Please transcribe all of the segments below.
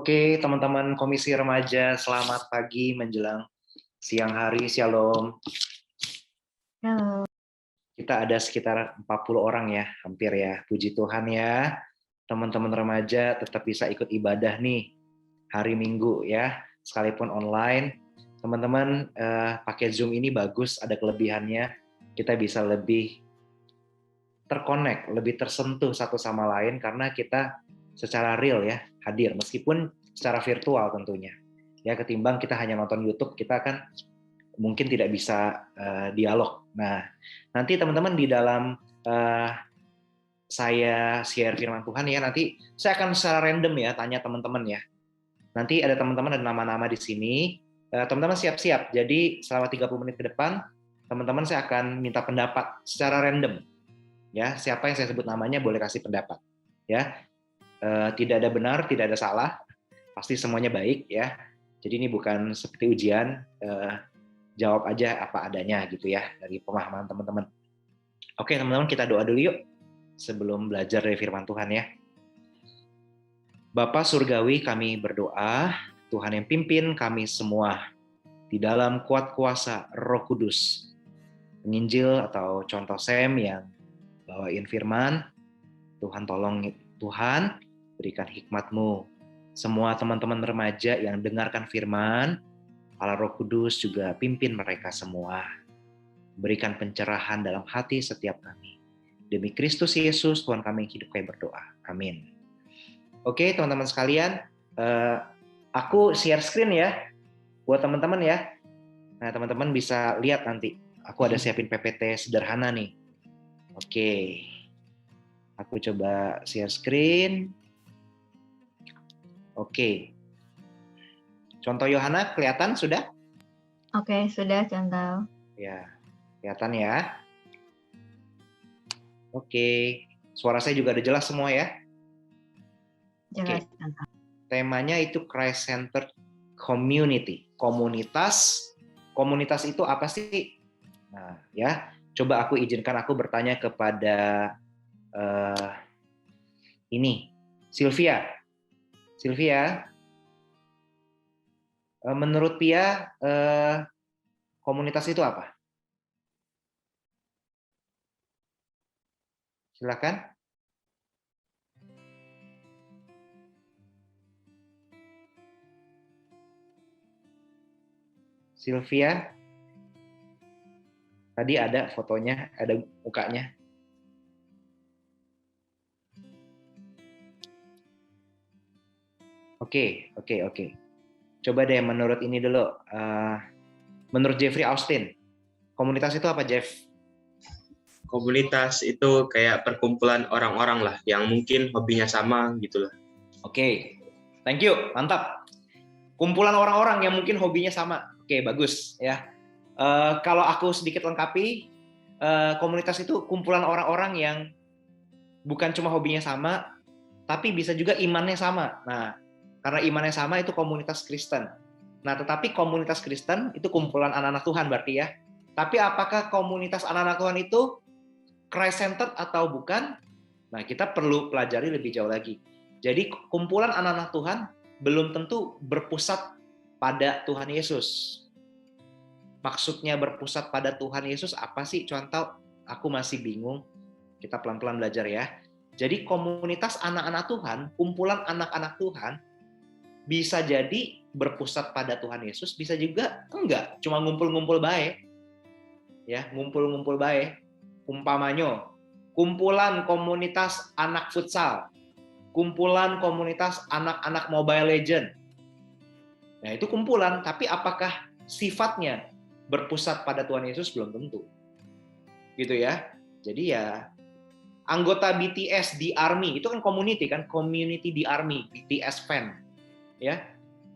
Oke, teman-teman Komisi Remaja, selamat pagi menjelang siang hari, Shalom. Halo. Kita ada sekitar 40 orang ya, hampir ya. Puji Tuhan ya, teman-teman remaja tetap bisa ikut ibadah nih, hari Minggu ya, sekalipun online. Teman-teman pakai Zoom ini bagus, ada kelebihannya. Kita bisa lebih terkonek, lebih tersentuh satu sama lain karena kita secara real ya, hadir meskipun secara virtual tentunya. Ya, ketimbang kita hanya nonton YouTube, kita kan mungkin tidak bisa dialog. Nah, nanti teman-teman di dalam saya share firman Tuhan ya, nanti saya akan secara random ya tanya teman-teman ya. Nanti ada teman-teman, ada nama-nama di sini. Teman-teman siap-siap. Jadi selama 30 menit ke depan, teman-teman saya akan minta pendapat secara random. Ya, siapa yang saya sebut namanya boleh kasih pendapat. Ya, tidak ada benar, tidak ada salah. Pasti semuanya baik ya. Jadi ini bukan seperti ujian. Jawab aja apa adanya gitu ya dari pemahaman teman-teman. Oke teman-teman, kita doa dulu yuk sebelum belajar dari firman Tuhan ya. Bapa Surgawi, kami berdoa, Tuhan yang pimpin kami semua di dalam kuat kuasa Roh Kudus. Penginjil atau contoh Sam yang bawain firman, Tuhan tolong Tuhan berikan hikmat-Mu. Semua teman-teman remaja yang dengarkan firman, Allah Roh Kudus juga pimpin mereka semua. Berikan pencerahan dalam hati setiap kami. Demi Kristus Yesus, Tuhan kami yang hidup, kami berdoa. Amin. Oke, teman-teman sekalian, aku share screen ya, buat teman-teman ya. Nah, teman-teman bisa lihat nanti. Aku ada siapin PPT sederhana nih. Oke, aku coba share screen. Oke. Contoh Yohana kelihatan sudah? Oke, sudah contoh. Ya, kelihatan ya. Oke, suara saya juga ada jelas semua ya? Jelas Oke. contoh. Temanya itu Christ-centered community. Komunitas itu apa sih? Nah, ya, coba aku izinkan aku bertanya kepada ini, Sylvia. Sylvia, menurut Pia, komunitas itu apa? Silakan. Sylvia, tadi ada fotonya, ada mukanya. Oke. Coba deh menurut ini dulu. Menurut Jeffrey Austin, komunitas itu apa, Jeff? Komunitas itu kayak perkumpulan orang-orang lah yang mungkin hobinya sama gitu lah. Oke, thank you, mantap. Kumpulan orang-orang yang mungkin hobinya sama. Oke, bagus ya. Kalau aku sedikit lengkapi, komunitas itu kumpulan orang-orang yang bukan cuma hobinya sama, tapi bisa juga imannya sama. Nah, karena imannya sama itu komunitas Kristen. Nah, tetapi komunitas Kristen itu kumpulan anak-anak Tuhan berarti ya. Tapi apakah komunitas anak-anak Tuhan itu Christ-centered atau bukan? Nah, kita perlu pelajari lebih jauh lagi. Jadi kumpulan anak-anak Tuhan belum tentu berpusat pada Tuhan Yesus. Maksudnya berpusat pada Tuhan Yesus apa sih? Contoh, aku masih bingung. Kita pelan-pelan belajar ya. Jadi komunitas anak-anak Tuhan, kumpulan anak-anak Tuhan, bisa jadi berpusat pada Tuhan Yesus, bisa juga enggak, cuma ngumpul-ngumpul baik. Ya, ngumpul-ngumpul baik. Umpamanya, kumpulan komunitas anak futsal, kumpulan komunitas anak-anak Mobile Legend. Nah, itu kumpulan, tapi apakah sifatnya berpusat pada Tuhan Yesus belum tentu. Gitu ya. Jadi ya anggota BTS di ARMY itu kan community di ARMY, BTS fan. Ya.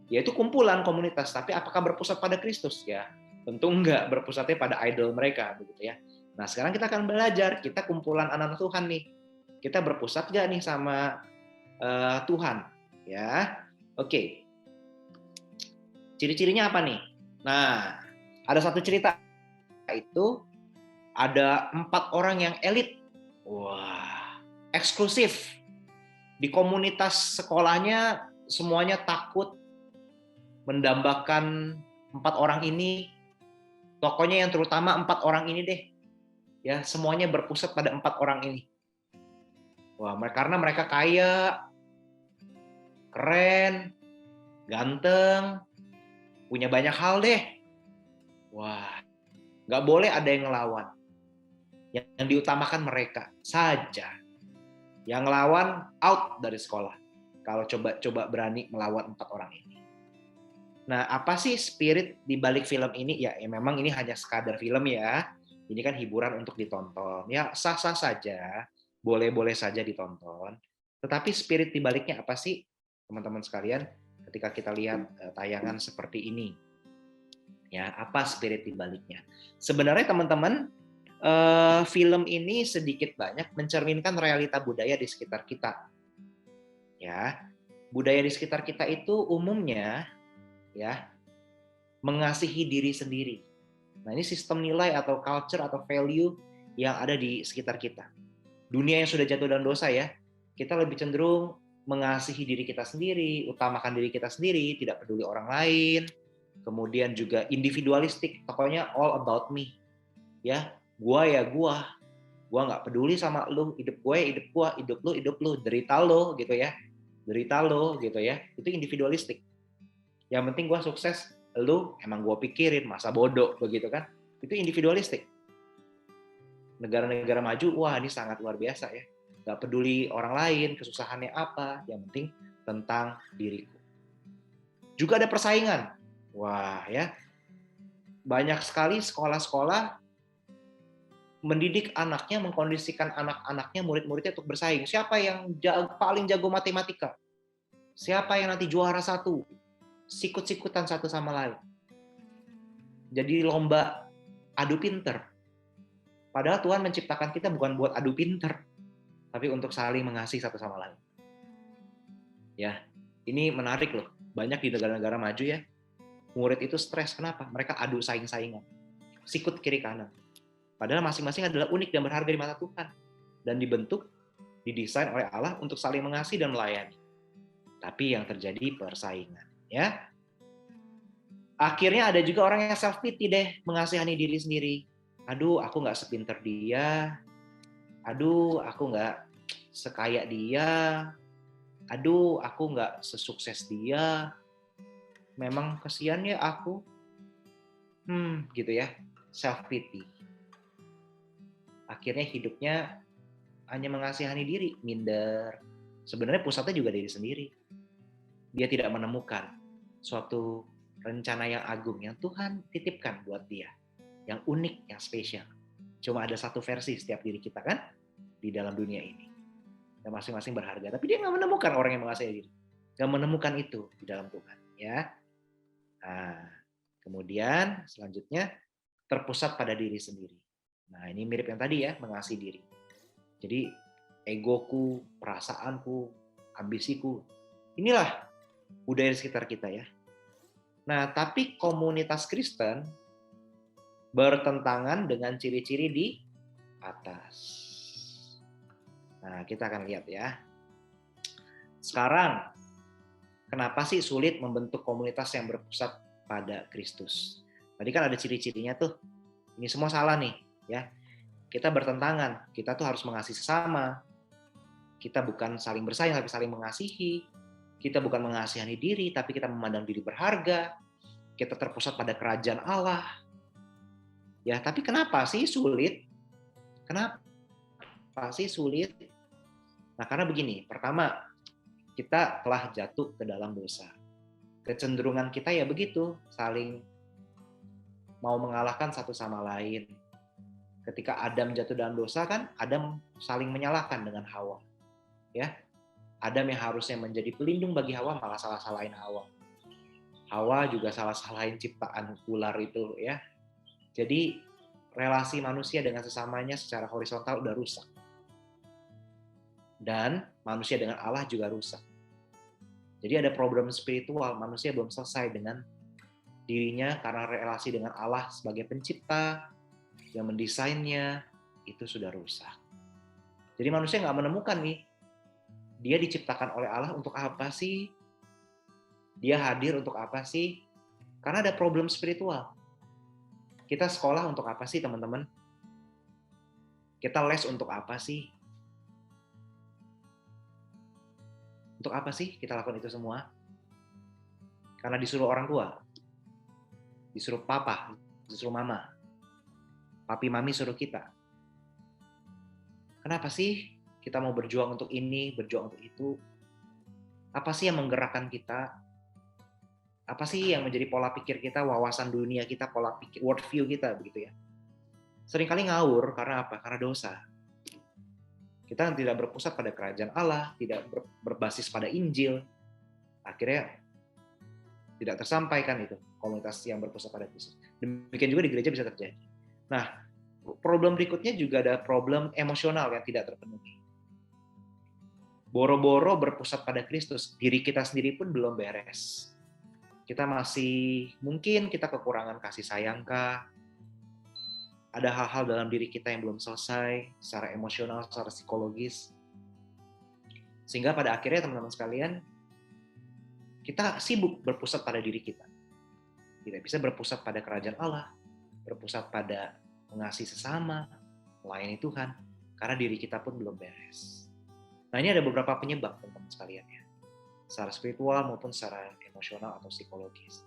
Ya itu kumpulan komunitas, tapi apakah berpusat pada Kristus? Ya, tentu enggak, berpusatnya pada idol mereka begitu ya. Nah, sekarang kita akan belajar, kita kumpulan anak-anak Tuhan nih. Kita berpusat gak nih sama Tuhan? Ya. Oke. Ciri-cirinya apa nih? Nah, ada satu cerita itu ada 4 orang yang elit. Wah, eksklusif. Di komunitas sekolahnya semuanya takut mendambakan 4 orang ini, tokohnya yang terutama 4 orang ini deh. Ya, semuanya berpusat pada 4 orang ini. Wah, karena mereka kaya, keren, ganteng, punya banyak hal deh. Wah, nggak boleh ada yang ngelawan. Yang diutamakan mereka saja. Yang ngelawan out dari sekolah. Kalau coba berani melawan 4 orang ini. Nah, apa sih spirit di balik film ini? Ya memang ini hanya sekadar film ya. Ini kan hiburan untuk ditonton. Ya sah-sah saja, boleh-boleh saja ditonton. Tetapi spirit di baliknya apa sih, teman-teman sekalian? Ketika kita lihat tayangan seperti ini, ya apa spirit di baliknya? Sebenarnya teman-teman, film ini sedikit banyak mencerminkan realita budaya di sekitar kita. Ya, budaya di sekitar kita itu umumnya ya mengasihi diri sendiri. Nah, ini sistem nilai atau culture atau value yang ada di sekitar kita. Dunia yang sudah jatuh dalam dosa ya, kita lebih cenderung mengasihi diri kita sendiri, utamakan diri kita sendiri, tidak peduli orang lain. Kemudian juga individualistik, pokoknya all about me. Ya, gua ya gua nggak peduli sama lu, hidup gue hidup gua, hidup lu, derita lo gitu ya. Derita lo gitu ya. Itu individualistik. Yang penting gua sukses, lu emang gua pikirin, masa bodoh begitu kan. Itu individualistik. Negara-negara maju, wah ini sangat luar biasa ya. Gak peduli orang lain, kesusahannya apa, yang penting tentang diriku. Juga ada persaingan. Wah ya, banyak sekali sekolah-sekolah mendidik anaknya, mengkondisikan anak-anaknya, murid-muridnya untuk bersaing. Siapa yang paling jago matematika? Siapa yang nanti juara satu? Sikut-sikutan satu sama lain. Jadi lomba adu pinter. Padahal Tuhan menciptakan kita bukan buat adu pinter, tapi untuk saling mengasihi satu sama lain. Ya, ini menarik loh. Banyak di negara-negara maju ya, murid itu stres. Kenapa? Mereka adu saing-saingan. Sikut kiri kanan. Padahal masing-masing adalah unik dan berharga di mata Tuhan. Dan dibentuk, didesain oleh Allah untuk saling mengasihi dan melayani. Tapi yang terjadi persaingan. Ya. Akhirnya ada juga orang yang self-pity deh, mengasihani diri sendiri. Aduh, aku nggak sepinter dia. Aduh, aku nggak sekaya dia. Aduh, aku nggak sesukses dia. Memang kesian ya aku. Gitu ya. Self-pity. Akhirnya hidupnya hanya mengasihani diri, minder. Sebenarnya pusatnya juga diri sendiri. Dia tidak menemukan suatu rencana yang agung yang Tuhan titipkan buat dia. Yang unik, yang spesial. Cuma ada satu versi setiap diri kita kan di dalam dunia ini. Dan masing-masing berharga. Tapi dia nggak menemukan orang yang mengasihi diri. Nggak menemukan itu di dalam Tuhan. Ya. Nah, kemudian selanjutnya terpusat pada diri sendiri. Nah, ini mirip yang tadi ya, mengasihi diri. Jadi egoku, perasaanku, ambisiku. Inilah budaya di sekitar kita ya. Nah, tapi komunitas Kristen bertentangan dengan ciri-ciri di atas. Nah, kita akan lihat ya. Sekarang, kenapa sih sulit membentuk komunitas yang berpusat pada Kristus? Tadi kan ada ciri-cirinya tuh. Ini semua salah nih, ya. Kita bertentangan. Kita tuh harus mengasihi sesama. Kita bukan saling bersaing, tapi saling mengasihi. Kita bukan mengasihani diri, tapi kita memandang diri berharga. Kita terpusat pada kerajaan Allah. Ya, tapi kenapa sih sulit? Kenapa sih sulit? Nah, karena begini. Pertama, kita telah jatuh ke dalam dosa. Kecenderungan kita ya begitu, saling mau mengalahkan satu sama lain. Ketika Adam jatuh dalam dosa kan, Adam saling menyalahkan dengan Hawa. Ya, Adam yang harusnya menjadi pelindung bagi Hawa malah salah-salahin Hawa. Hawa juga salah-salahin ciptaan ular itu ya. Jadi relasi manusia dengan sesamanya secara horizontal udah rusak. Dan manusia dengan Allah juga rusak. Jadi ada problem spiritual, manusia belum selesai dengan dirinya karena relasi dengan Allah sebagai pencipta yang mendesainnya itu sudah rusak. Jadi manusia nggak menemukan nih, dia diciptakan oleh Allah untuk apa sih? Dia hadir untuk apa sih? Karena ada problem spiritual. Kita sekolah untuk apa sih, teman-teman? Kita les untuk apa sih? Untuk apa sih kita lakukan itu semua? Karena disuruh orang tua, disuruh papa, disuruh mama, papi mami suruh kita. Kenapa sih kita mau berjuang untuk ini, berjuang untuk itu? Apa sih yang menggerakkan kita? Apa sih yang menjadi pola pikir kita, wawasan dunia kita, pola pikir, worldview kita, begitu ya? Seringkali ngawur karena apa? Karena dosa. Kita tidak berpusat pada kerajaan Allah, tidak berbasis pada Injil. Akhirnya tidak tersampaikan itu, komunitas yang berpusat pada Kristus. Demikian juga di gereja bisa terjadi. Nah, problem berikutnya juga ada problem emosional yang tidak terpenuhi. Boro-boro berpusat pada Kristus, diri kita sendiri pun belum beres. Kita masih, mungkin kita kekurangan kasih sayang kah? Ada hal-hal dalam diri kita yang belum selesai, secara emosional, secara psikologis. Sehingga pada akhirnya teman-teman sekalian, kita sibuk berpusat pada diri kita. Tidak bisa berpusat pada kerajaan Allah, berpusat pada mengasihi sesama, melayani Tuhan, karena diri kita pun belum beres. Nah, ini ada beberapa penyebab, teman-teman sekalian ya. Secara spiritual maupun secara emosional atau psikologis.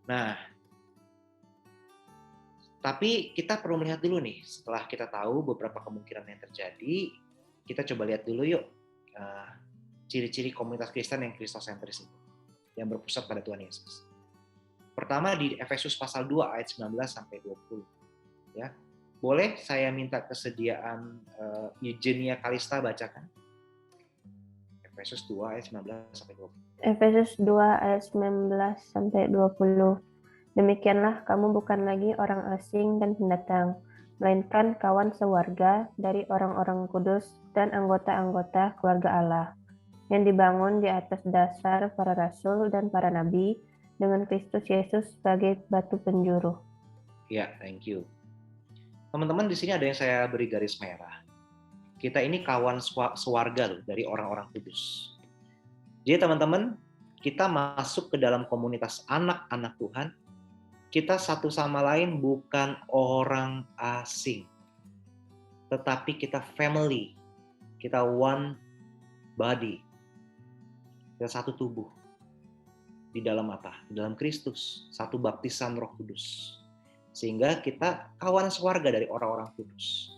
Nah, tapi kita perlu melihat dulu nih, setelah kita tahu beberapa kemungkinan yang terjadi, kita coba lihat dulu yuk ciri-ciri komunitas Kristen yang kristosentris itu, yang berpusat pada Tuhan Yesus. Pertama di Efesus pasal 2 ayat 19 sampai 20. Ya. Boleh saya minta kesediaan Eugenia Kalista bacakan? Efesus 2 ayat 19 sampai 20. Efesus 2 ayat 19 sampai 20. Demikianlah kamu bukan lagi orang asing dan pendatang, melainkan kawan sewarga dari orang-orang kudus dan anggota-anggota keluarga Allah, yang dibangun di atas dasar para rasul dan para nabi, dengan Kristus Yesus sebagai batu penjuru. Ya, thank you. Teman-teman, di sini ada yang saya beri garis merah. Kita ini kawan sewarga loh dari orang-orang kudus. Jadi teman-teman, kita masuk ke dalam komunitas anak-anak Tuhan, kita satu sama lain bukan orang asing, tetapi kita family, kita one body, kita satu tubuh. Di dalam apa? Di dalam Kristus, satu baptisan Roh Kudus. Sehingga kita kawan sewarga dari orang-orang kudus.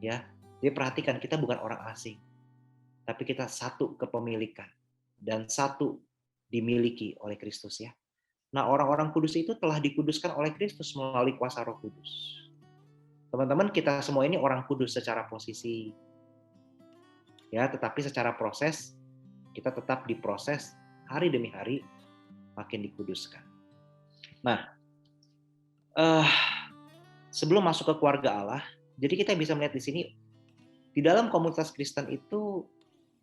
Ya, jadi perhatikan, kita bukan orang asing, tapi kita satu kepemilikan dan satu dimiliki oleh Kristus ya. Nah, orang-orang kudus itu telah dikuduskan oleh Kristus melalui kuasa Roh Kudus. Teman-teman, kita semua ini orang kudus secara posisi. Ya, tetapi secara proses kita tetap diproses hari demi hari makin dikuduskan. Nah, sebelum masuk ke keluarga Allah, jadi kita bisa melihat di sini di dalam komunitas Kristen itu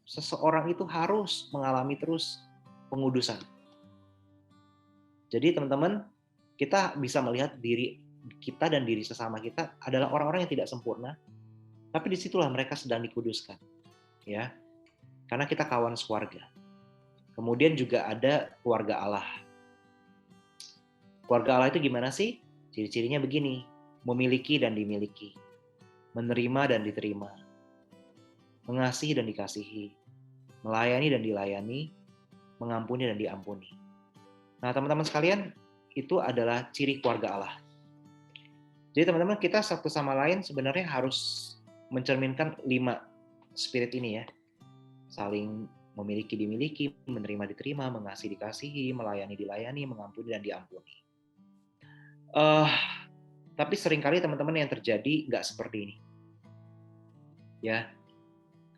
seseorang itu harus mengalami terus pengudusan. Jadi teman-teman, kita bisa melihat diri kita dan diri sesama kita adalah orang-orang yang tidak sempurna, tapi disitulah mereka sedang dikuduskan, ya, karena kita kawan sekeluarga. Kemudian juga ada keluarga Allah. Keluarga Allah itu gimana sih? Ciri-cirinya begini, memiliki dan dimiliki, menerima dan diterima, mengasihi dan dikasihi, melayani dan dilayani, mengampuni dan diampuni. Nah, teman-teman sekalian, itu adalah ciri keluarga Allah. Jadi teman-teman, kita satu sama lain sebenarnya harus mencerminkan 5 spirit ini ya. Saling memiliki dimiliki, menerima diterima, mengasihi dikasihi, melayani dilayani, mengampuni dan diampuni. Tapi seringkali teman-teman yang terjadi nggak seperti ini. Ya,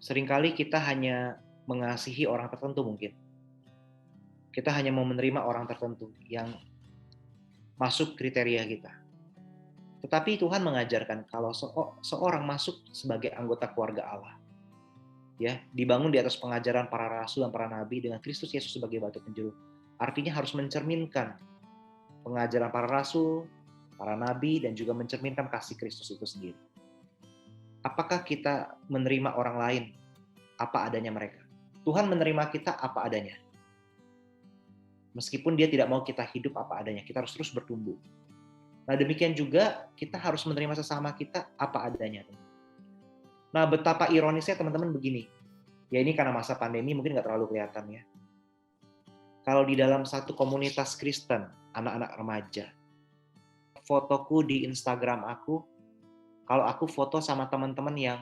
seringkali kita hanya mengasihi orang tertentu mungkin. Kita hanya mau menerima orang tertentu yang masuk kriteria kita. Tetapi Tuhan mengajarkan kalau seorang masuk sebagai anggota keluarga Allah, ya, dibangun di atas pengajaran para rasul dan para nabi dengan Kristus Yesus sebagai batu penjuru. Artinya harus mencerminkan pengajaran para rasul, para nabi, dan juga mencerminkan kasih Kristus itu sendiri. Apakah kita menerima orang lain apa adanya mereka? Tuhan menerima kita apa adanya. Meskipun dia tidak mau kita hidup apa adanya, kita harus terus bertumbuh. Nah, demikian juga kita harus menerima sesama kita apa adanya. Nah, betapa ironisnya teman-teman begini. Ya ini karena masa pandemi mungkin nggak terlalu kelihatan ya. Kalau di dalam satu komunitas Kristen, anak-anak remaja, fotoku di Instagram aku, kalau aku foto sama teman-teman yang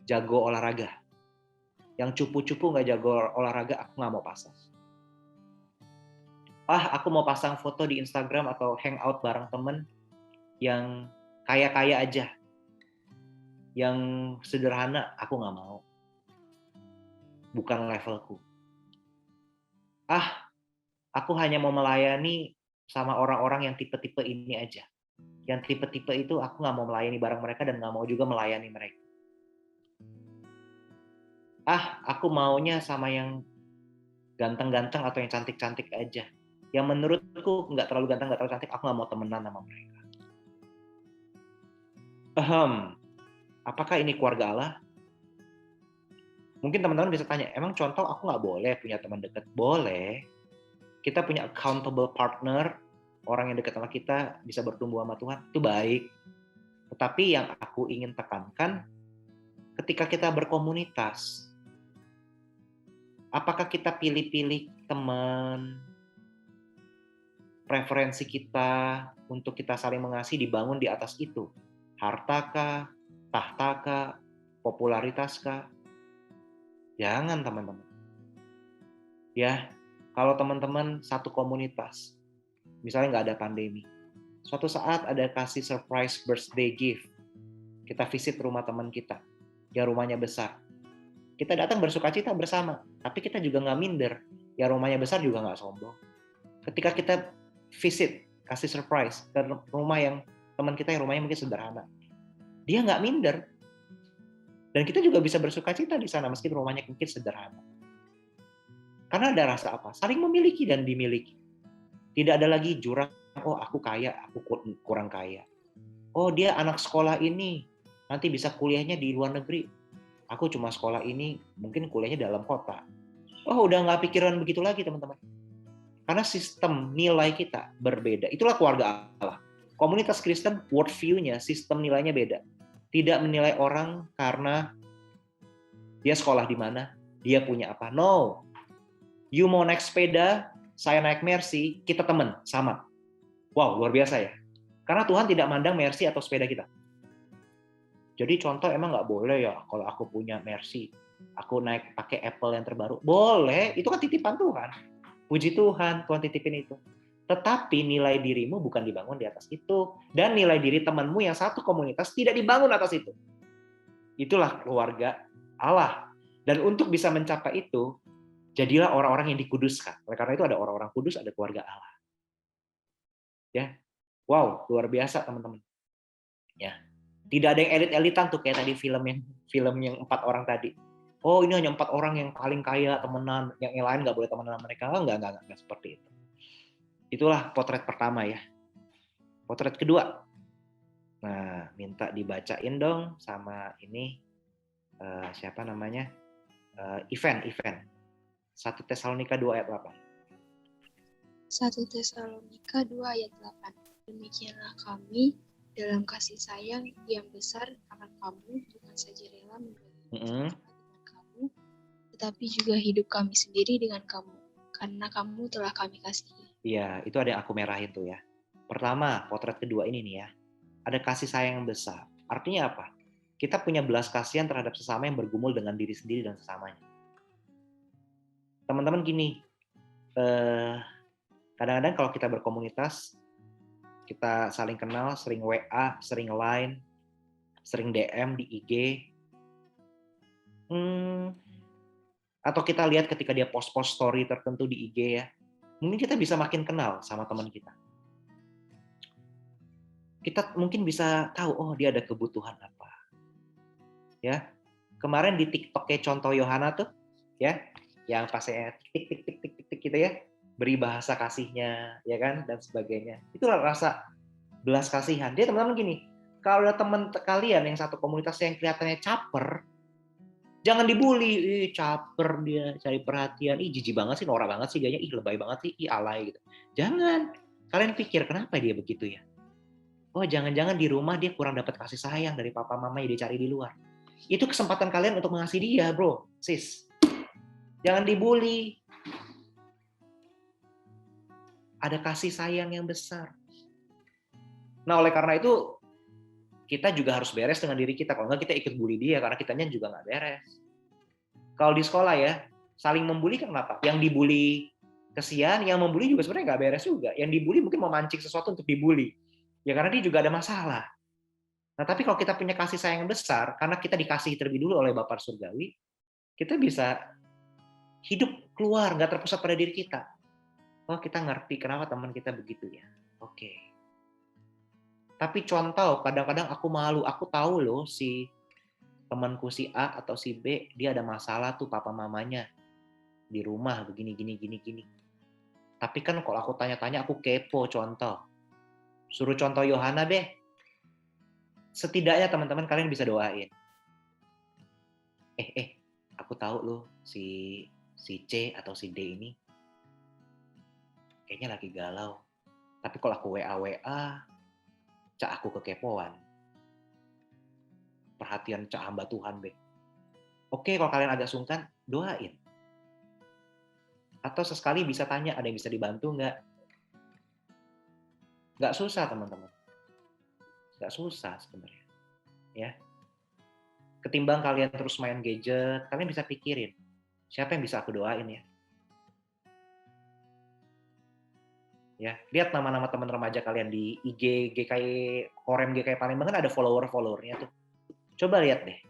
jago olahraga, yang cupu-cupu nggak jago olahraga, aku nggak mau pasang. Aku mau pasang foto di Instagram atau hangout bareng temen yang kaya-kaya aja, yang sederhana, aku nggak mau. Bukan levelku. Aku hanya mau melayani sama orang-orang yang tipe-tipe ini aja. Yang tipe-tipe itu aku nggak mau melayani bareng mereka dan nggak mau juga melayani mereka. Aku maunya sama yang ganteng-ganteng atau yang cantik-cantik aja. Yang menurutku nggak terlalu ganteng, nggak terlalu cantik, aku nggak mau temenan sama mereka. Apakah ini keluarga Allah? Mungkin teman-teman bisa tanya, emang contoh aku nggak boleh punya teman dekat? Boleh. Kita punya accountable partner, orang yang dekat sama kita bisa bertumbuh sama Tuhan, itu baik. Tetapi yang aku ingin tekankan, ketika kita berkomunitas, apakah kita pilih-pilih teman, preferensi kita untuk kita saling mengasihi dibangun di atas itu? Hartakah, tahtakah, popularitaskah? Jangan teman-teman. Ya, kalau teman-teman satu komunitas, misalnya nggak ada pandemi, suatu saat ada kasih surprise birthday gift, kita visit rumah teman kita, yang rumahnya besar. Kita datang bersukacita bersama, tapi kita juga nggak minder, ya rumahnya besar juga nggak sombong. Ketika kita visit, kasih surprise ke rumah yang teman kita yang rumahnya mungkin sederhana, dia nggak minder. Dan kita juga bisa bersukacita di sana meski rumahnya mungkin sederhana. Karena ada rasa apa? Saling memiliki dan dimiliki. Tidak ada lagi jurang, oh aku kaya, aku kurang kaya. Oh dia anak sekolah ini, nanti bisa kuliahnya di luar negeri. Aku cuma sekolah ini, mungkin kuliahnya dalam kota. Oh udah nggak pikiran begitu lagi teman-teman. Karena sistem nilai kita berbeda. Itulah keluarga Allah. Komunitas Kristen, worldview-nya, sistem nilainya beda. Tidak menilai orang karena dia sekolah di mana, dia punya apa. No. You mau naik sepeda, saya naik Mercy, kita teman, sama. Wow, luar biasa ya. Karena Tuhan tidak mandang Mercy atau sepeda kita. Jadi contoh emang nggak boleh ya kalau aku punya Mercy, aku naik pakai Apple yang terbaru. Boleh, itu kan titipan Tuhan. Puji Tuhan, Tuhan titipin itu. Tetapi nilai dirimu bukan dibangun di atas itu. Dan nilai diri temanmu yang satu komunitas tidak dibangun atas itu. Itulah keluarga Allah. Dan untuk bisa mencapai itu, jadilah orang-orang yang dikuduskan. Oleh karena itu ada orang-orang kudus, ada keluarga Allah. Ya, wow, luar biasa teman-teman. Ya, tidak ada yang elit-elitan tuh kayak tadi film yang 4 orang tadi. Oh ini hanya 4 orang yang paling kaya temenan, yang lain nggak boleh temenan sama mereka. Nggak seperti itu. Itulah potret pertama ya. Potret kedua. Nah, minta dibacain dong sama ini siapa namanya? Event. 1 Tesalonika 2 ayat 8. 1 Tesalonika 2 ayat 8. Demikianlah kami dalam kasih sayang yang besar akan kamu, bukan saja rela membagi dengan kamu, tetapi juga hidup kami sendiri dengan kamu, karena kamu telah kami kasihi. Iya, itu ada yang aku merahin tuh ya. Pertama, potret kedua ini nih ya. Ada kasih sayang yang besar. Artinya apa? Kita punya belas kasihan terhadap sesama yang bergumul dengan diri sendiri dan sesamanya. Teman-teman gini, kadang-kadang kalau kita berkomunitas, kita saling kenal, sering WA, sering Line, sering DM di IG, atau kita lihat ketika dia post-post story tertentu di IG ya, mungkin kita bisa makin kenal sama teman kita. Kita mungkin bisa tahu, oh dia ada kebutuhan apa. Ya, kemarin di TikTok kayak contoh Yohana tuh, ya, yang pasnya tik gitu ya, beri bahasa kasihnya, ya kan, dan sebagainya. Itulah rasa belas kasihan. Dia teman-teman gini, kalau ada teman kalian yang satu komunitas yang kelihatannya caper, Jangan dibully, ih caper dia, cari perhatian, ih jijik banget sih, norak banget sih gayanya, ih lebay banget sih, ih alay gitu. Jangan. Kalian pikir kenapa dia begitu ya? Oh, jangan-jangan di rumah dia kurang dapat kasih sayang dari papa mama yang dicari di luar. Itu kesempatan kalian untuk mengasihi dia, bro, sis. Jangan dibully. Ada kasih sayang yang besar. Nah, oleh karena itu, kita juga harus beres dengan diri kita. Kalau nggak kita ikut bully dia, karena kitanya juga nggak beres. Kalau di sekolah ya, saling membuli kan kenapa? Yang dibully kesian, yang membuli juga sebenarnya nggak beres juga. Yang dibully mungkin memancing sesuatu untuk dibully. Ya karena dia juga ada masalah. Nah, tapi kalau kita punya kasih sayang yang besar, karena kita dikasihi terlebih dulu oleh Bapa Surgawi, kita bisa hidup keluar, nggak terpusat pada diri kita. Oh, kita ngerti kenapa teman kita begitu ya. Oke. Tapi contoh, kadang-kadang aku malu. Aku tahu loh si temanku si A atau si B, dia ada masalah tuh papa mamanya di rumah begini gini. Tapi kan kalau aku tanya-tanya aku kepo contoh. Suruh contoh Yohana deh. Setidaknya teman-teman kalian bisa doain. Aku tahu loh si C atau si D ini kayaknya lagi galau. Tapi kalau aku WA, cak aku kekepoan. Perhatian cak hamba Tuhan, Be. Oke, kalau kalian agak sungkan, doain. Atau sesekali bisa tanya, ada yang bisa dibantu nggak? Nggak susah, teman-teman. Nggak susah sebenarnya. Ya. Ketimbang kalian terus main gadget, kalian bisa pikirin, siapa yang bisa aku doain ya? Ya, lihat nama-nama teman remaja kalian di IG GKI Korem GKI Palembang kan ada follower-followernya tuh. Coba lihat deh,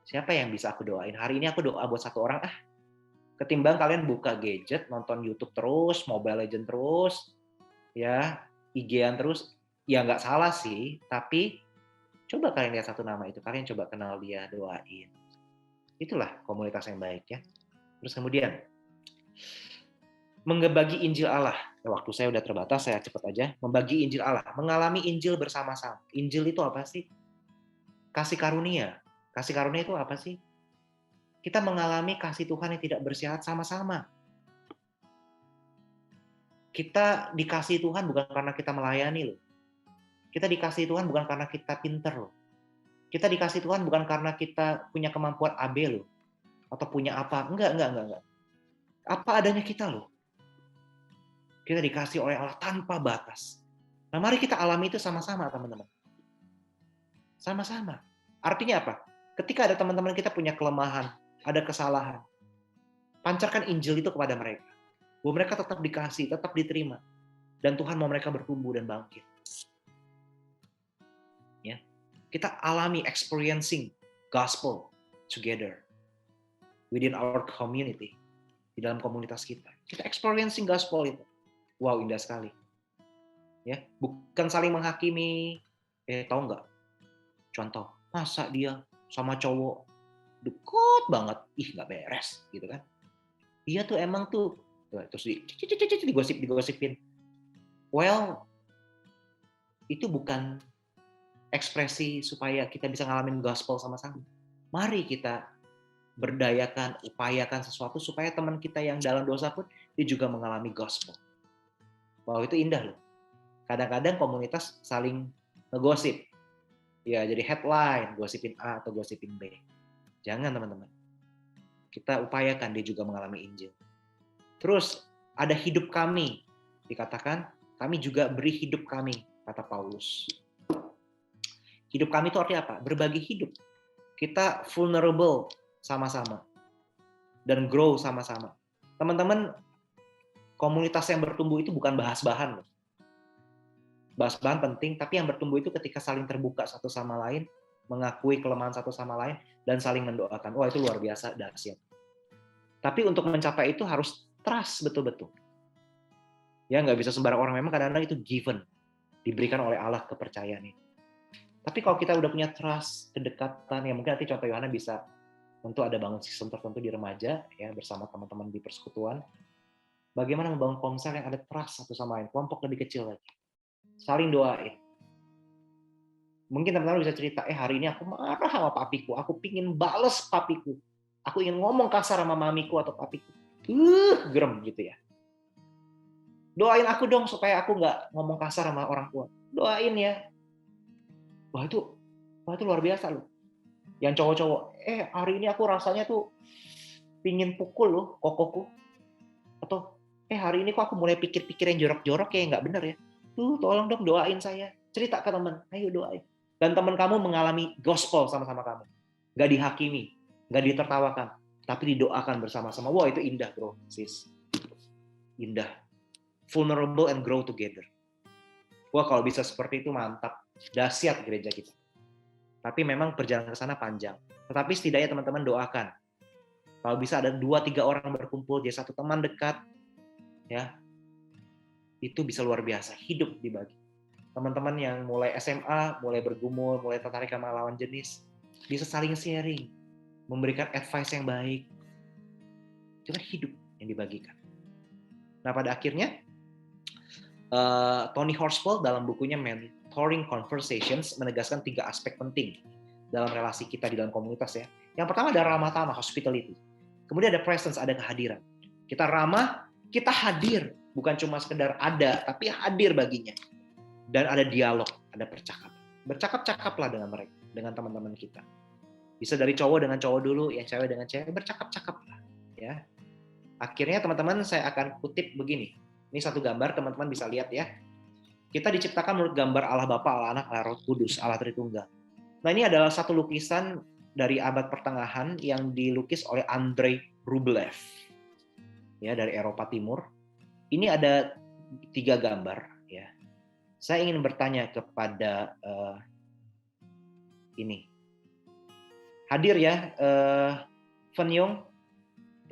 siapa yang bisa aku doain? Hari ini aku doa buat satu orang ketimbang kalian buka gadget, nonton YouTube terus, Mobile Legend terus, ya, IG-an terus, ya nggak salah sih, tapi coba kalian lihat satu nama itu, kalian coba kenal dia, doain. Itulah komunitas yang baik ya. Terus kemudian, membagi Injil Allah. Waktu saya udah terbatas, saya cepat aja. Membagi Injil Allah, mengalami Injil bersama-sama. Injil itu apa sih? Kasih karunia. Kasih karunia itu apa sih? Kita mengalami kasih Tuhan yang tidak bersyarat sama-sama. Kita dikasih Tuhan bukan karena kita melayani loh. Kita dikasih Tuhan bukan karena kita pinter loh. Kita dikasih Tuhan bukan karena kita punya kemampuan AB loh. Atau punya apa. Enggak. Apa adanya kita loh. Kita dikasih oleh Allah tanpa batas. Nah, mari kita alami itu sama-sama, teman-teman. Sama-sama. Artinya apa? Ketika ada teman-teman kita punya kelemahan, ada kesalahan, pancarkan Injil itu kepada mereka. Bahwa mereka tetap dikasih, tetap diterima. Dan Tuhan mau mereka bertumbuh dan bangkit. Ya. Kita alami experiencing gospel together within our community. Di dalam komunitas kita. Kita experiencing gospel itu. Wow, indah sekali. Ya, bukan saling menghakimi. Tahu nggak? Contoh, masa dia sama cowok deket banget, nggak beres, gitu kan? Dia tuh emang tuh, terus digosipin. Well, itu bukan ekspresi supaya kita bisa ngalamin gospel sama-sama. Mari kita berdayakan, upayakan sesuatu supaya teman kita yang dalam dosa pun dia juga mengalami gospel. Wow, itu indah loh. Kadang-kadang komunitas saling ngegosip. Ya, jadi headline, gosipin A atau gosipin B. Jangan, teman-teman. Kita upayakan dia juga mengalami Injil. Terus, ada hidup kami. Dikatakan, kami juga beri hidup kami, kata Paulus. Hidup kami itu artinya apa? Berbagi hidup. Kita vulnerable sama-sama. Dan grow sama-sama. Teman-teman, komunitas yang bertumbuh itu bukan bahas bahan loh. Bahas bahan penting, tapi yang bertumbuh itu ketika saling terbuka satu sama lain, mengakui kelemahan satu sama lain, dan saling mendoakan. Wah, itu luar biasa, dahsyat. Tapi untuk mencapai itu harus trust betul-betul. Ya, nggak bisa sembarang orang, memang kadang-kadang itu given, diberikan oleh Allah kepercayaan itu. Tapi kalau kita udah punya trust, kedekatan, ya mungkin nanti contoh Yohana bisa, tentu ada bangun sistem tertentu di remaja, ya bersama teman-teman di persekutuan. Bagaimana membangun komsel yang ada trust satu sama lain, kelompok lebih kecil lagi. Saling doain. Mungkin teman-teman bisa cerita, hari ini aku marah sama papiku, aku pingin bales papiku. aku ingin ngomong kasar sama mamiku atau papiku. Gerem gitu ya. Doain aku dong supaya aku nggak ngomong kasar sama orang tua. Doain ya. Wah itu luar biasa loh. Yang cowok-cowok, hari ini aku rasanya tuh pingin pukul loh kokoku. Atau hari ini kok aku mulai pikir-pikir yang jorok-jorok kayak nggak bener ya. Tolong dong doain saya. Cerita ke teman, ayo doain. Dan teman kamu mengalami gospel sama-sama kamu. Nggak dihakimi, nggak ditertawakan, tapi didoakan bersama-sama. Wah itu indah bro, sis. Indah. Vulnerable and grow together. Wah kalau bisa seperti itu mantap. Dahsyat gereja kita. Tapi memang perjalanan ke sana panjang. Tetapi setidaknya teman-teman doakan. Kalau bisa ada 2-3 orang berkumpul, jadi satu teman dekat, ya, itu bisa luar biasa. Hidup dibagi. Teman-teman yang mulai SMA, mulai bergumul, mulai tertarik sama lawan jenis, bisa saling sharing, memberikan advice yang baik. Itu kan hidup yang dibagikan. Nah pada akhirnya, Tony Horsfall dalam bukunya Mentoring Conversations menegaskan 3 aspek penting dalam relasi kita di dalam komunitas ya. Yang pertama ada ramah tamah, hospitality. Kemudian ada presence, ada kehadiran. Kita ramah, kita hadir. Bukan cuma sekedar ada, tapi hadir baginya. Dan ada dialog, ada percakapan. Bercakap-cakaplah dengan mereka, dengan teman-teman kita. Bisa dari cowok dengan cowok dulu, yang cewek dengan cewek, bercakap-cakaplah. Ya. Akhirnya teman-teman saya akan kutip begini. Ini satu gambar, teman-teman bisa lihat ya. Kita diciptakan menurut gambar Allah Bapa, Allah Anak, Allah Roh Kudus, Allah Tritunggal. Nah ini adalah satu lukisan dari abad pertengahan yang dilukis oleh Andrei Rublev. Ya, dari Eropa Timur. Ini ada 3 gambar. Ya. Saya ingin bertanya kepada ini. Hadir ya, Fenyong.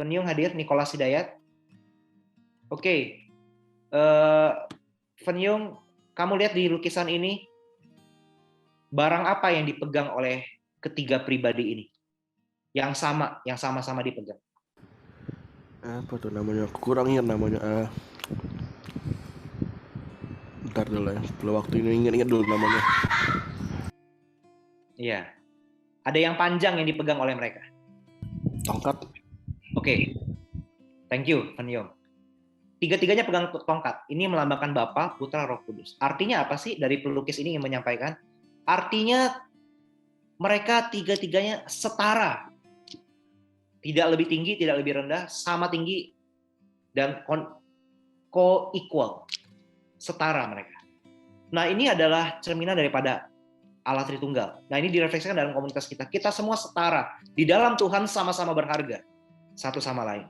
Fenyong hadir, Nicholas Hidayat. Oke. Fenyong, kamu lihat di lukisan ini, barang apa yang dipegang oleh ketiga pribadi ini? Yang sama-sama dipegang. Apa tuh namanya? Aku kurang ingat namanya. Bentar dulu ya. Perlu waktu ini ingat dulu namanya. Iya. Ada yang panjang yang dipegang oleh mereka. Tongkat. Oke. Thank you, Fenyong. 3-tiganya pegang tongkat. Ini melambangkan Bapa, Putra, Roh Kudus. Artinya apa sih dari pelukis ini yang menyampaikan? Artinya mereka 3-tiganya setara. Tidak lebih tinggi, tidak lebih rendah, sama tinggi, dan co-equal. Setara mereka. Nah ini adalah cerminan daripada Allah Tritunggal. Nah ini direfleksikan dalam komunitas kita. Kita semua setara. Di dalam Tuhan sama-sama berharga. Satu sama lain.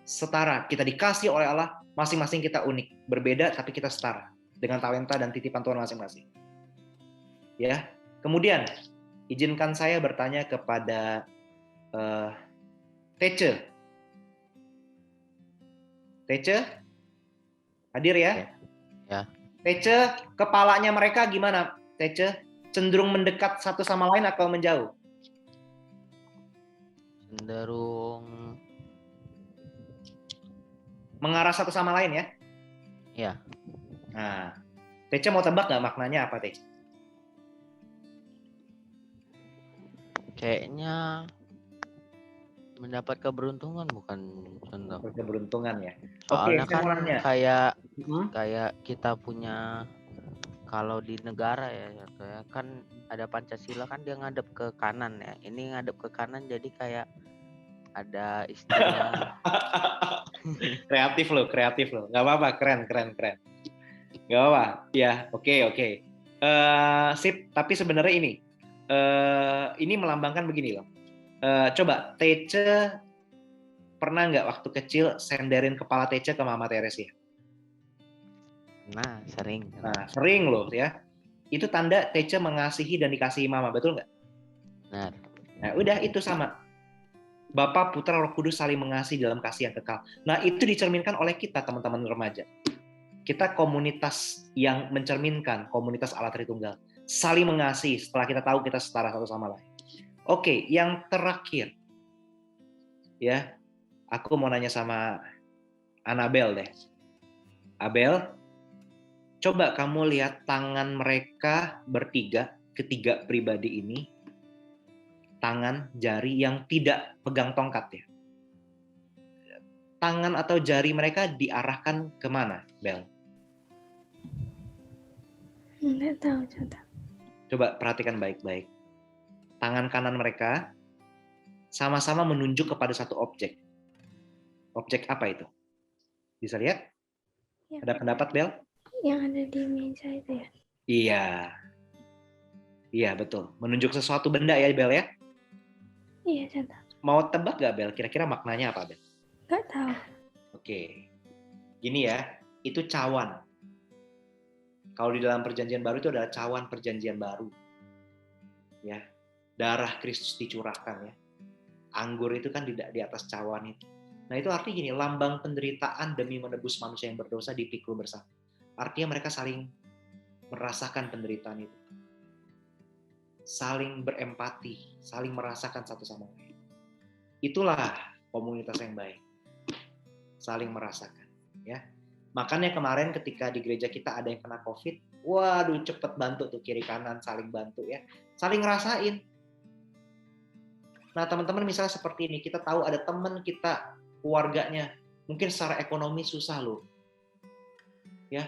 Setara, kita dikasih oleh Allah, masing-masing kita unik, berbeda tapi kita setara dengan talenta dan titipan Tuhan masing-masing. Ya, kemudian izinkan saya bertanya kepada Tece. Tece, hadir ya? Ya. Tece, kepalanya mereka gimana? Tece, cenderung mendekat satu sama lain atau menjauh? Cenderung mengarah satu sama lain ya? ya. Nah, Tece mau tebak nggak maknanya apa Tece? Kayaknya mendapat keberuntungan bukan contoh. Keberuntungan ya. Soalnya Oke, saya mau kan nanya. kayak kita punya, kalau di negara ya kan ada Pancasila kan dia ngadep ke kanan ya. Ini ngadep ke kanan jadi kayak ada istilah. kreatif loh. Nggak apa-apa, keren. Nggak apa-apa. Ya, oke. Sip, tapi sebenarnya ini melambangkan begini loh. Coba, Tece pernah nggak waktu kecil senderin kepala Tece ke Mama Teresia? Nah, sering. Nah, sering loh ya. Itu tanda Tece mengasihi dan dikasihi Mama, betul nggak? Benar. Nah, udah itu sama. Bapa, Putra, Roh Kudus saling mengasihi dalam kasih yang kekal. Nah, itu dicerminkan oleh kita, teman-teman remaja. Kita komunitas yang mencerminkan komunitas Allah Tritunggal. Saling mengasihi setelah kita tahu kita setara satu sama lain. Oke, yang terakhir. Ya, aku mau nanya sama Anabel deh. Abel, coba kamu lihat tangan mereka bertiga, ketiga pribadi ini. tangan, jari yang tidak pegang tongkat ya. Tangan atau jari mereka diarahkan kemana, Bel? Nggak tahu, contoh. Coba perhatikan baik-baik. Tangan kanan mereka sama-sama menunjuk kepada satu objek. Objek apa itu? Bisa lihat? Ada pendapat, Bel? Yang ada di meja itu ya? Iya. Iya, betul. Menunjuk sesuatu benda ya, Bel ya? Iya, contoh. Mau tebak gak, Bel? Kira-kira maknanya apa, Bel? Nggak tahu. Oke. Gini ya, itu cawan. Kalau di dalam perjanjian baru itu adalah cawan perjanjian baru. Ya. Darah Kristus dicurahkan ya. Anggur itu kan di atas cawan itu. Nah, itu artinya gini, lambang penderitaan demi menebus manusia yang berdosa dipikul bersama. Artinya mereka saling merasakan penderitaan itu. Saling berempati, saling merasakan satu sama lain. Itulah komunitas yang baik. Saling merasakan, ya. Makanya kemarin ketika di gereja kita ada yang kena COVID, waduh cepet bantu tuh kiri kanan saling bantu ya, saling ngerasain. Nah teman-teman misalnya seperti ini, kita tahu ada teman kita, keluarganya, mungkin secara ekonomi susah loh, ya.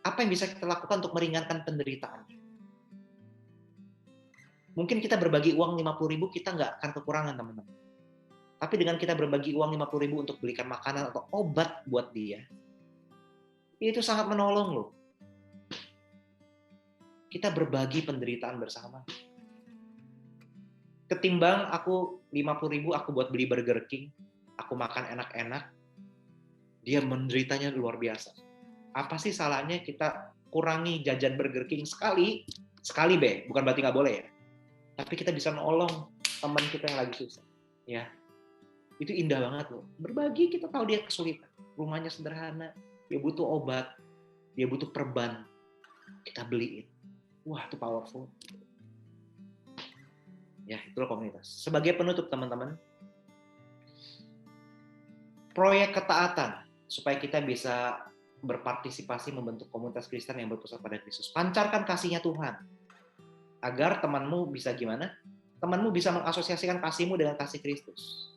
Apa yang bisa kita lakukan untuk meringankan penderitaannya? Mungkin kita berbagi uang 50.000 kita nggak akan kekurangan teman-teman. Tapi dengan kita berbagi uang 50.000 untuk belikan makanan atau obat buat dia, itu sangat menolong loh. Kita berbagi penderitaan bersama. Ketimbang aku 50.000 aku buat beli Burger King, aku makan enak-enak, dia menderitanya luar biasa. Apa sih salahnya kita kurangi jajan Burger King sekali be, bukan berarti nggak boleh ya. Tapi kita bisa nolong teman kita yang lagi susah, ya. Itu indah banget loh. Berbagi, kita tahu dia kesulitan. Rumahnya sederhana, dia butuh obat, dia butuh perban. Kita beliin. Wah, itu powerful. Ya, itulah komunitas. Sebagai penutup teman-teman, proyek ketaatan supaya kita bisa berpartisipasi membentuk komunitas Kristen yang berpusat pada Kristus. Pancarkan kasihnya Tuhan. Agar temanmu bisa gimana? Temanmu bisa mengasosiasikan kasihmu dengan kasih Kristus.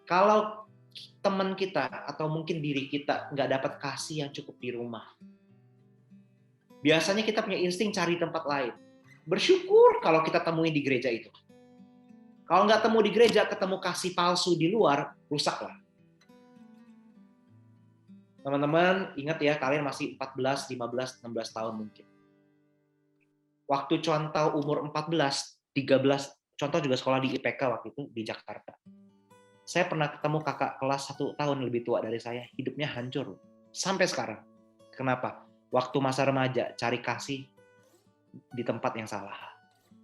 Kalau teman kita atau mungkin diri kita nggak dapat kasih yang cukup di rumah, biasanya kita punya insting cari tempat lain. Bersyukur kalau kita temuin di gereja itu. Kalau nggak temu di gereja, ketemu kasih palsu di luar, rusak lah. Teman-teman, ingat ya, kalian masih 14, 15, 16 tahun mungkin. Waktu contoh umur 14, 13, contoh juga sekolah di IPK waktu itu di Jakarta. Saya pernah ketemu kakak kelas 1 tahun lebih tua dari saya, hidupnya hancur sampai sekarang. Kenapa? Waktu masa remaja cari kasih di tempat yang salah.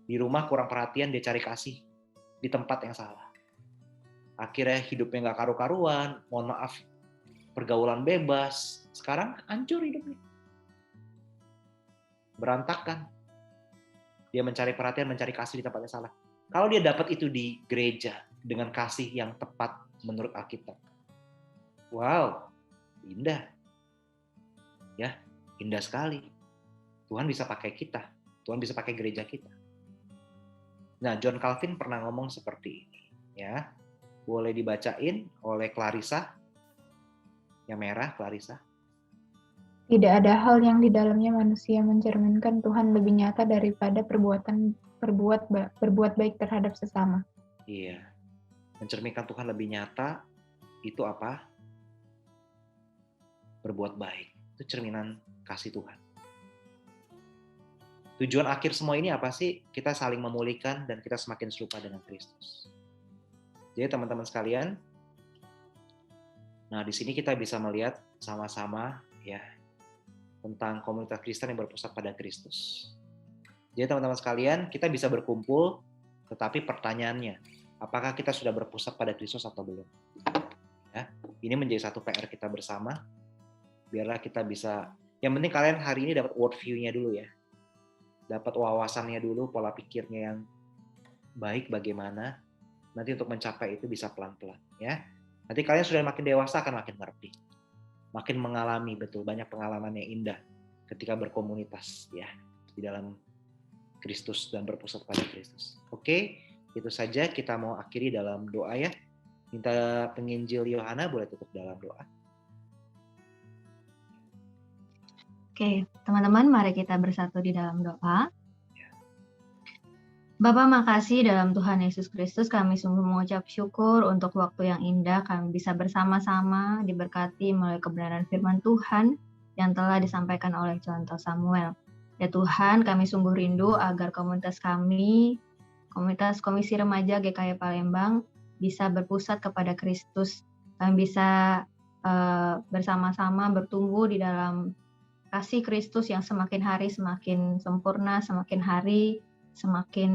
Di rumah kurang perhatian, dia cari kasih di tempat yang salah. Akhirnya hidupnya nggak karu-karuan, mohon maaf, pergaulan bebas. Sekarang hancur hidupnya. Berantakan. Dia mencari perhatian, mencari kasih di tempat yang salah. Kalau dia dapat itu di gereja, dengan kasih yang tepat menurut Alkitab. Wow, indah. Ya, indah sekali. Tuhan bisa pakai kita. Tuhan bisa pakai gereja kita. Nah, John Calvin pernah ngomong seperti ini. Ya, boleh dibacain oleh Clarissa. Yang merah, Clarissa. Tidak ada hal yang di dalamnya manusia mencerminkan Tuhan lebih nyata daripada berbuat baik terhadap sesama. Iya. Mencerminkan Tuhan lebih nyata itu apa? Berbuat baik. Itu cerminan kasih Tuhan. Tujuan akhir semua ini apa sih? Kita saling memulihkan dan kita semakin serupa dengan Kristus. Jadi teman-teman sekalian, nah di sini kita bisa melihat sama-sama ya tentang komunitas Kristen yang berpusat pada Kristus. Jadi teman-teman sekalian, kita bisa berkumpul, tetapi pertanyaannya, apakah kita sudah berpusat pada Kristus atau belum? Ya, ini menjadi satu PR kita bersama. Biarlah kita bisa, yang penting kalian hari ini dapat worldview-nya dulu ya. Dapat wawasannya dulu, pola pikirnya yang baik bagaimana. Nanti untuk mencapai itu bisa pelan-pelan ya. Nanti kalian sudah makin dewasa akan makin ngerti. Makin mengalami betul banyak pengalaman yang indah ketika berkomunitas ya di dalam Kristus dan berpusat pada Kristus. Oke, itu saja kita mau akhiri dalam doa ya. Minta penginjil Yohana boleh tutup dalam doa. Oke, teman-teman, mari kita bersatu di dalam doa. Bapa, makasih dalam Tuhan Yesus Kristus, kami sungguh mengucap syukur untuk waktu yang indah, kami bisa bersama-sama diberkati melalui kebenaran firman Tuhan yang telah disampaikan oleh Contoh Samuel. Ya Tuhan, kami sungguh rindu agar komunitas kami, komunitas Komisi Remaja GKI Palembang, bisa berpusat kepada Kristus. Kami bisa bersama-sama bertumbuh di dalam kasih Kristus yang semakin hari semakin sempurna, semakin hari semakin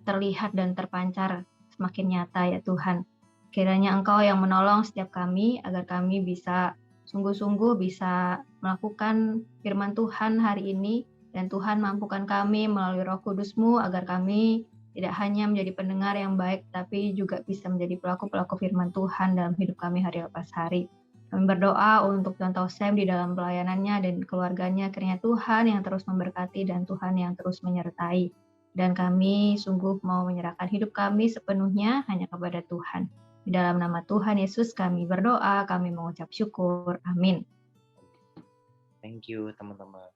terlihat dan terpancar, semakin nyata ya Tuhan. Kiranya Engkau yang menolong setiap kami agar kami bisa sungguh-sungguh bisa melakukan firman Tuhan hari ini, dan Tuhan mampukan kami melalui Roh Kudus-Mu agar kami tidak hanya menjadi pendengar yang baik, tapi juga bisa menjadi pelaku-pelaku firman Tuhan dalam hidup kami hari lepas hari. Kami berdoa untuk Contoh Sam di dalam pelayanannya dan keluarganya, kiranya Tuhan yang terus memberkati dan Tuhan yang terus menyertai. Dan kami sungguh mau menyerahkan hidup kami sepenuhnya hanya kepada Tuhan. Di dalam nama Tuhan Yesus kami berdoa, kami mengucap syukur. Amin. Thank you teman-teman.